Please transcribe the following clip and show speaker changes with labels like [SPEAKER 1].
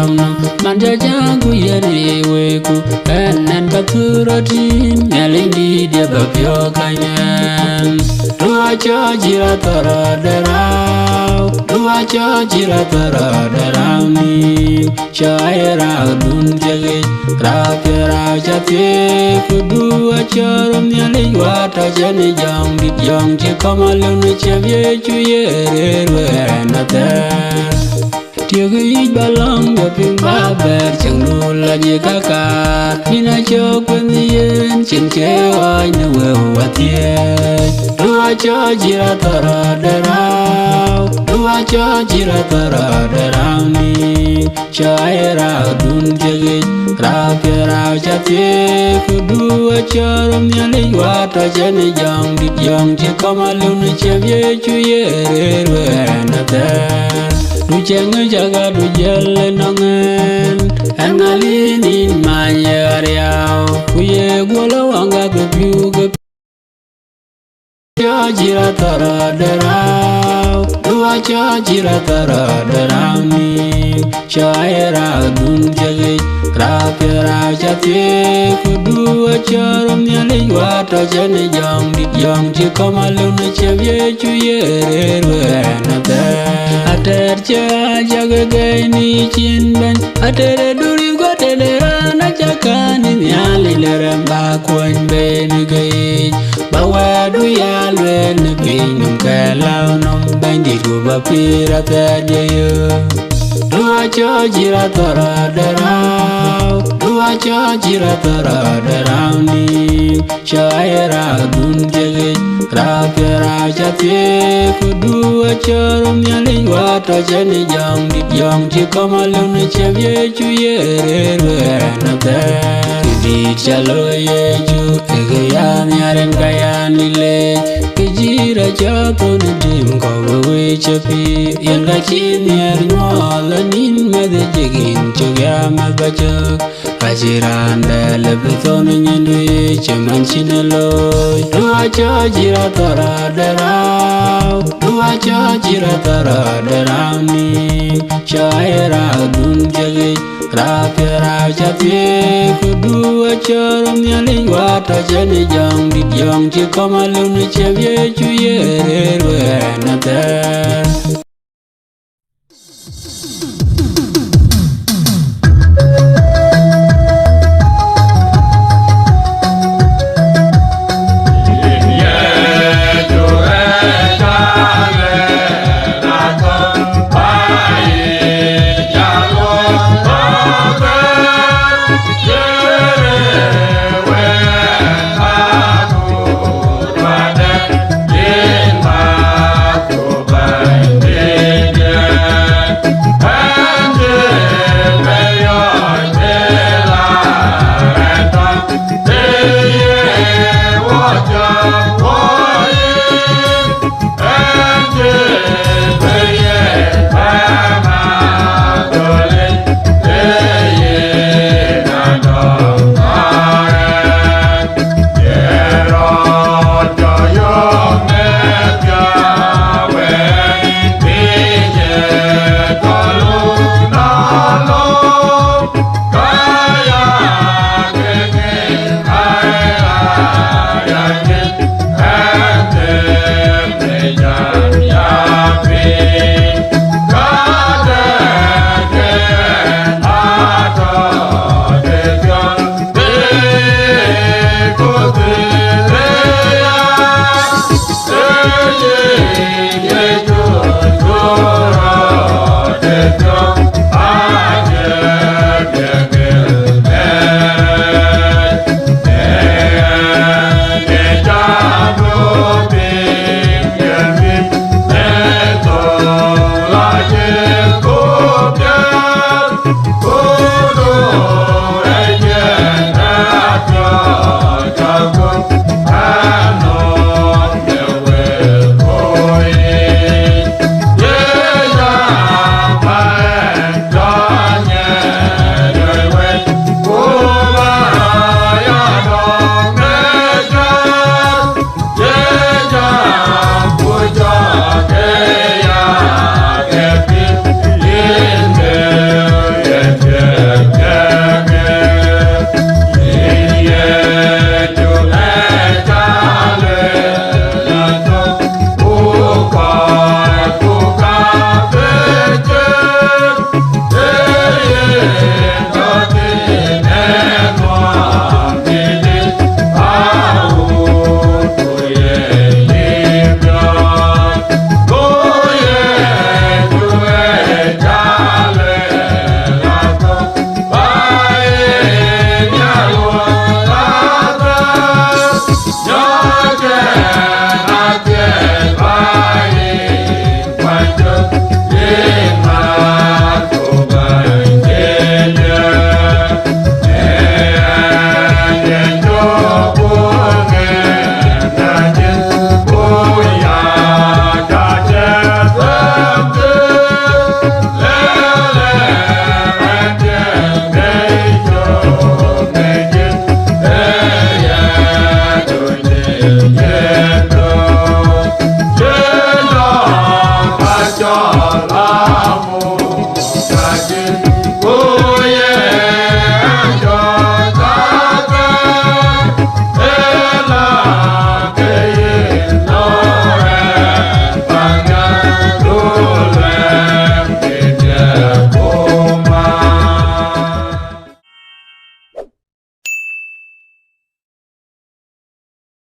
[SPEAKER 1] jam manja jangu yene weku enen baturatin ngalindi dia bapyo kanyan dua jira tara darau dua jira tara darau ni syaira dun jage rapera jate kudu acharam nyali wata jane jam dit jam che kamalun chevye chuye renata tiagi balang gaping baber changnu laje kaka nina chokwen yen chen chewa nuwe watie dua jira tara darau dua jira tara darau ni syaira dun jage rapera jate kudu acharam nyali wata jane jam dit jam che kamalun chevye chuye renata Dujeng jaga dujel nongen Engalinin manyariau Kuye gula wangga gebiu gebiu jira tara darau dua jira tara darau ni syaira dun jage rapera jate kudu acharam nyali wata jane jam dit jam che kamalun chevye chuye renata ater cha jaga gaini chin ben ater duri gotele rana jakani nyali leramba kwen ben gai bawa du yalwen binum kalau nom bandi guba pirata jayo dua jira tara darau dua jira tara darau ni syaira dun jage rapera jate kudu acharam nyali wata jane jam dit jam che kamalun chevye chuye renata di chalo ye ju egaya nyaren kaya nile kijira jato dim ko we chapi yanga chinyer nola nin mede jegin chogya mabajo Ajiranda lebeton nyendui ceman sineloi dua jira tara darau dua jira tara darau ni syaira dun jage rapera jate kudu acharam nyali wata jane jam dit jam che kamalun chevye chuye renata
[SPEAKER 2] Bye. cho la mô ca chi